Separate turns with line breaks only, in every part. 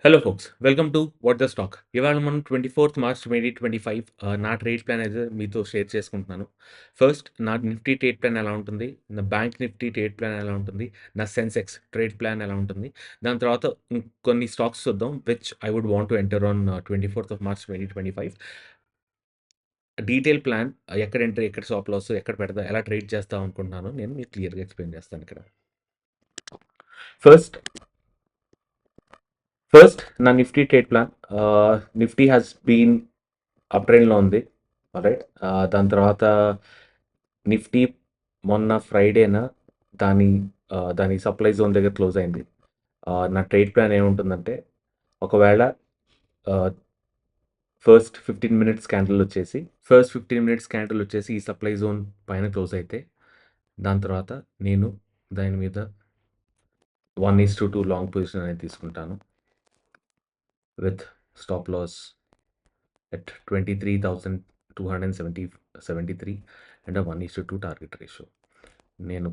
Hello folks. Welcome to what the stock. ఇవాళ మనం 24th March 2025 నా ట్రేడ్ ప్లాన్ అయితే మీతో షేర్ చేసుకుంటున్నాను. ఫస్ట్ నా నిఫ్టీ ట్రేడ్ ప్లాన్ ఎలా ఉంటుంది? నా బ్యాంక్ నిఫ్టీ ట్రేడ్ ప్లాన్ ఎలా ఉంటుంది? నా సెన్సెక్స్ ట్రేడ్ ప్లాన్ ఎలా ఉంటుంది? దాని తర్వాత కొన్ని స్టాక్స్ చూద్దాం which I would want to enter on 24th of March 2025. Detail plan ఎక్కడ ఎంటర్, ఎక్కడ స్టాప్ లాస్, ఎక్కడ పెడతా, ఎలా ట్రేడ్ చేస్తాం అనుకుంటున్నాను నేను మీకు క్లియర్‌గా ఎక్స్‌ప్లెయిన్ చేస్తాను ఇక్కడ. ఫస్ట్ ఫస్ట్ నా Nifty trade plan. Nifty has been up ట్రెండ్‌లో ఉంది. ఆల్రైట్. దాని తర్వాత నిఫ్టీ మొన్న ఫ్రైడేన దాని దాని సప్లై జోన్ దగ్గర క్లోజ్ అయింది. నా ట్రేడ్ ప్లాన్ ఏముంటుందంటే, ఒకవేళ ఆహ్, ఫస్ట్ 15 మినిట్స్ క్యాండిల్ వచ్చేసి ఈ సప్లై జోన్ పైన క్లోజ్ అయితే, దాని తర్వాత నేను దాని మీద 1:2 లాంగ్ పొజిషన్ అనేది తీసుకుంటాను. With stop loss at 23,273 and 1:2 target ratio. నేను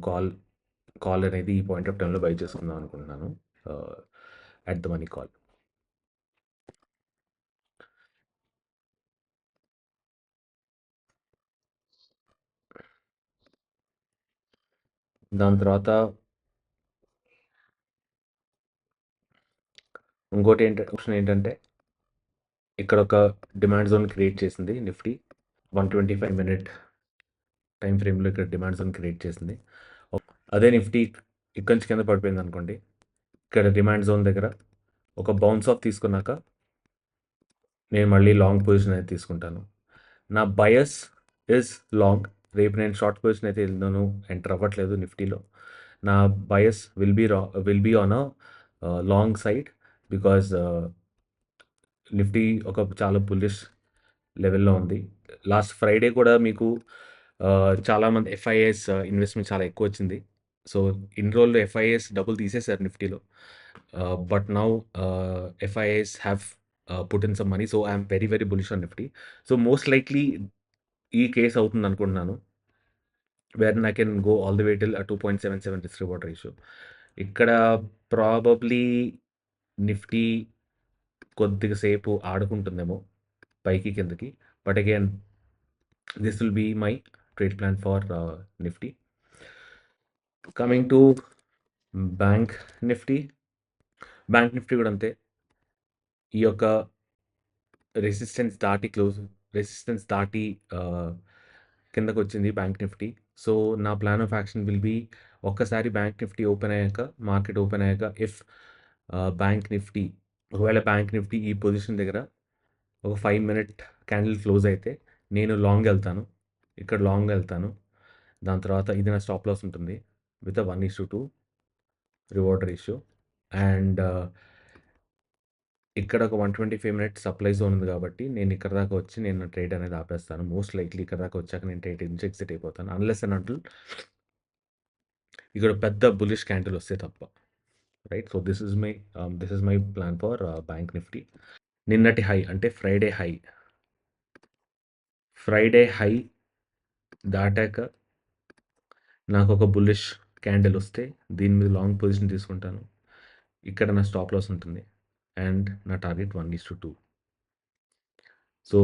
కాల్ అనేది ఈ పాయింట్ ఆఫ్ టైంలో బై చేసుకుందాం అనుకుంటున్నాను. At the money call. దాని తర్వాత ఇంకోటి ఆప్షన్ ఏంటంటే, ఇక్కడ ఒక డిమాండ్ జోన్ క్రియేట్ చేసింది నిఫ్టీ. 125 మినిట్ టైం ఫ్రేమ్లో ఇక్కడ డిమాండ్ జోన్ క్రియేట్ చేసింది. అదే నిఫ్టీ ఇక్కడి నుంచి కింద పడిపోయింది అనుకోండి, ఇక్కడ డిమాండ్ జోన్ దగ్గర ఒక బౌన్స్ ఆఫ్ తీసుకున్నాక నేను మళ్ళీ లాంగ్ పొజిషన్ అయితే తీసుకుంటాను. నా బయస్ ఇస్ లాంగ్. రేపు నేను షార్ట్ పొజిషన్ అయితే వెళ్తాను, ఎంటర్ అవ్వట్లేదు నిఫ్టీలో. నా bias will be on long side, because Nifty ఒక చాలా బుల్లిష్ లెవెల్‌లో ఉంది. లాస్ట్ ఫ్రైడే కూడా మీకు చాలామంది ఎఫ్ఐఐస్ ఇన్వెస్ట్‌మెంట్ చాలా ఎక్కువొచ్చింది. సో, ఇన్ని రోజులు ఎఫ్ఐఐస్ డబ్బులు తీసేశారు నిఫ్టీలో. But now FIIs have put in some money. So, I am very, very bullish on Nifty. So, most likely ఈ కేస్ అవుతుందనుకుంటున్నాను. Wherein I can go all the way till 2.77 risk reward ratio. ఇక్కడ probably Nifty కొద్దిగా సేపు ఆడుకుంటుందేమో పైకి, కిందకి. But again this will be my trade plan for Nifty. Coming to bank Nifty. బ్యాంక్ నిఫ్టీ కూడా అంతే. ఈ యొక్క రెసిస్టెన్స్ దాటి రెసిస్టెన్స్ దాటి ఆహ్, కిందకొచ్చింది బ్యాంక్ నిఫ్టీ. సో, నా plan of action will be, ఒక్కసారి బ్యాంక్ నిఫ్టీ ఓపెన్ అయ్యాక, మార్కెట్ ఓపెన్ అయ్యాక ఇఫ్ బ్యాంక్ నిఫ్టీ ఒకవేళ బ్యాంక్ నిఫ్టీ ఈ పొజిషన్ దగ్గర ఒక 5 మినిట్ క్యాండిల్ క్లోజ్ అయితే నేను లాంగ్ ఎళ్తాను. ఇక్కడ లాంగ్ ఎళ్తాను. దాని తర్వాత ఇది నా స్టాప్ లాస్ ఉంటుంది. With 1:2 reward ratio. అండ్ ఇక్కడ ఒక 125 మినిట్స్ సప్లై జోన్ ఉంది కాబట్టి నేను ఇక్కడ దాకా వచ్చి నేను ట్రేడ్ అనేది ఆపేస్తాను. మోస్ట్ లైక్లీ ఇక్కడ దాకా వచ్చాక నేను ట్రేడ్ నుంచి ఎగ్జిట్ అయిపోతాను. అన్లెస్ అండ్ అంటిల్ ఇక్కడ పెద్ద బుల్లిష్ క్యాండిల్ వస్తే తప్ప. Right. So, this is my plan for bank Nifty. నిన్నటి హై అంటే ఫ్రైడే హై దాటాక నాకొక బుల్లిష్ క్యాండిల్ వస్తే దీని మీద లాంగ్ పొజిషన్ తీసుకుంటాను. ఇక్కడ నా స్టాప్ లాస్ ఉంటుంది. అండ్ నా టార్గెట్ 1:2. సో,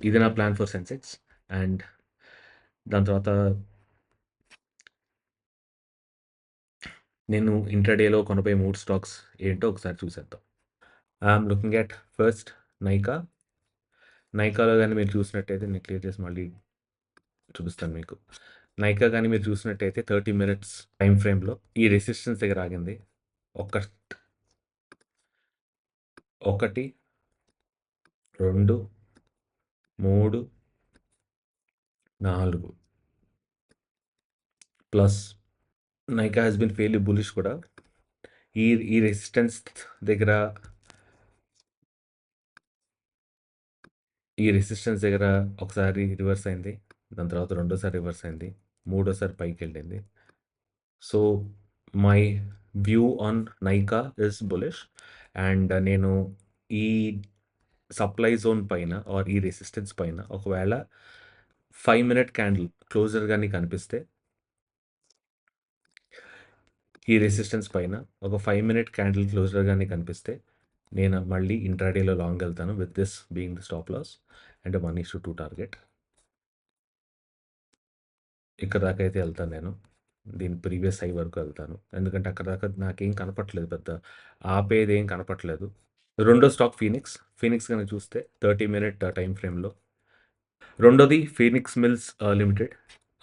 ఇది నా ప్లాన్ ఫర్ సెన్సెక్స్. అండ్ దాని తర్వాత నేను ఇంట్రాడేలో కొనబోయే 3 స్టాక్స్ ఏంటో ఒకసారి చూసేద్దాం. I'm looking at first Nykaa. నైకాలో గాని మీరు చూసినట్టయితే నేను క్లియర్ చేసి మళ్ళీ చూపిస్తాను మీకు. నైకా గాని మీరు చూసినట్టయితే 30 మినిట్స్ టైమ్ ఫ్రేమ్‌లో ఈ రెసిస్టెన్స్ దగ్గర ఆగింది. ఒక 1, 2, 3, 4 plus Nykaa has been fairly bullish కూడా. ఈ ఈ రెసిస్టెన్స్ దగ్గర ఒకసారి రివర్స్ అయింది. దాని తర్వాత రెండోసారి రివర్స్ అయింది. మూడోసారి పైకెళ్ళింది. So, my view on Nykaa is bullish. And నేను ఈ సప్లై జోన్ పైన ఆర్ ఈ రెసిస్టెన్స్ పైన ఒకవేళ 5 మినిట్ క్యాండిల్ క్లోజర్ గాని కనిపిస్తే, ఈ రెసిస్టెన్స్ పైన ఒక 5 మినిట్ క్యాండిల్ క్లోజర్ గాని కనిపిస్తే నేను మళ్ళీ ఇంట్రాడేలో లాంగ్ వెళ్తాను with this being the stop loss and 1:2 target. ఇక్కడ దాకా అయితే వెళ్తాను నేను. దీని ప్రీవియస్ హై వరకు వెళ్తాను. ఎందుకంటే అక్కడ దాకా నాకేం కనపట్లేదు పెద్ద. ఆపేదేం కనపట్లేదు. రెండో స్టాక్ ఫీనిక్స్. ఫీనిక్స్ గనక చూస్తే 30 మినిట్ టైమ్ ఫ్రేమ్‌లో. రెండోది ఫీనిక్స్ మిల్స్ లిమిటెడ్.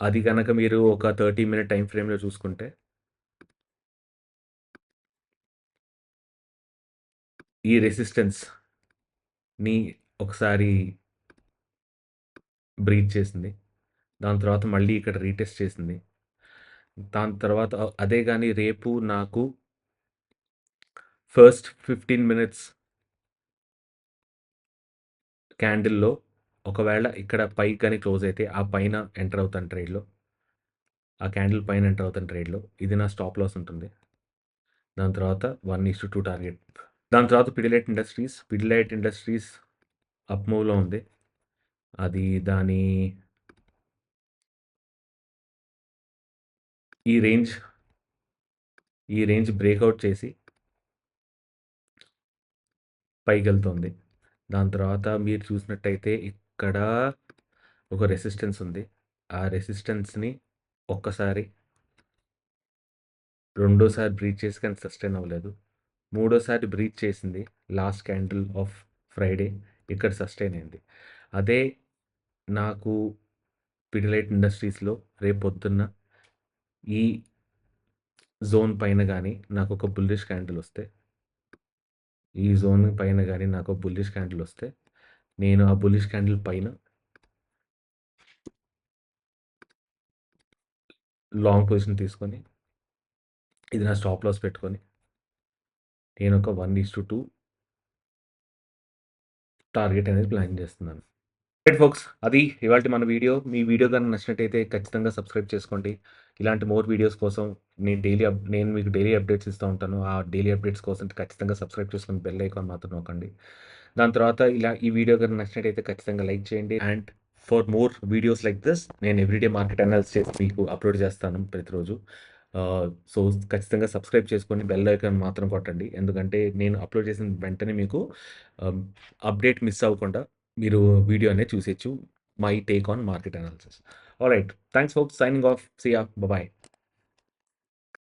అది గనక మీరు ఒక 30 మినిట్ టైమ్ ఫ్రేమ్‌లో చూసుకుంటే ఈ రెసిస్టెన్స్‌ని ఒకసారి బ్రీచ్ చేసింది. దాని తర్వాత మళ్ళీ ఇక్కడ రీటెస్ట్ చేసింది. దాని తర్వాత అదే గాని రేపు నాకు ఫస్ట్ 15 మినిట్స్ క్యాండిల్‌లో ఒకవేళ ఇక్కడ పైకి గాని క్లోజ్ అయితే ఆ పైన ఎంటర్ అవుతాను ట్రేడ్‌లో. ఆ క్యాండిల్ పైన ఎంటర్ అవుతాను ట్రేడ్‌లో. ఇది నా స్టాప్ లాస్ ఉంటుంది. దాని తర్వాత 1:2 టార్గెట్. దాని తర్వాత Pidilite industries. Pidilite industries up మూవ్‌లో ఉంది. అది దాని ఈ రేంజ్ ఈ రేంజ్ బ్రేక్‌ఔట్ చేసి పైకెళ్తోంది. దాని తర్వాత మీరు చూసినట్టయితే ఇక్కడ ఒక రెసిస్టెన్స్ ఉంది. ఆ రెసిస్టెన్స్‌ని ఒక్కసారి, రెండోసారి బ్రీచ్ చేసి కానీ సస్టైన్ అవ్వలేదు. మూడోసారి బ్రీచ్ చేసింది. లాస్ట్ క్యాండిల్ ఆఫ్ ఫ్రైడే ఇక్కడ సస్టైన్ అయింది. అదే నాకు పిడిలైట్ ఇండస్ట్రీస్‌లో రేపొద్దున్న ఈ జోన్ పైన గాని నాకొక బుల్లిష్ క్యాండిల్ వస్తే, ఈ జోన్ పైన గాని నాకు బుల్లిష్ క్యాండిల్ వస్తే, నేను ఆ బుల్లిష్ క్యాండిల్ పైన లాంగ్ పొజిషన్ తీసుకొని, ఇది నా స్టాప్ లాస్ పెట్టుకొని, నేనొక 1:2 టార్గెట్ అనేది ప్లాన్ చేస్తున్నాను. రైట్ ఫోక్స్, అది ఇవాల్టి మన వీడియో. మీ వీడియో గాని నచ్చినట్టయితే ఖచ్చితంగా సబ్స్క్రైబ్ చేసుకోండి. ఇలాంటి మోర్ వీడియోస్ కోసం నేను మీకు డైలీ అప్డేట్స్ ఇస్తా ఉంటాను. ఆ డైలీ అప్డేట్స్ కోసం ఖచ్చితంగా సబ్స్క్రైబ్ చేసుకొని బెల్ ఐకాన్ మాత్రం నొక్కండి. దాని తర్వాత ఈ వీడియో గాని నచ్చినట్టయితే ఖచ్చితంగా లైక్ చేయండి. And for more videos like this నేను ఎవ్రీడే మార్కెట్ అనాలిసిస్ చేసి మీకు అప్లోడ్ చేస్తాను ప్రతిరోజు. సో ఖచ్చితంగా సబ్స్క్రైబ్ చేసుకొని బెల్ ఐకాన్ మాత్రం కొట్టండి. ఎందుకంటే నేను అప్లోడ్ చేసిన వెంటనే మీకు అప్డేట్ మిస్ అవ్వకుండా మీరు వీడియో అనేది చూసేయచ్చు. My take on market analysis. Alright. Thanks folks. Signing off. See you. Bye.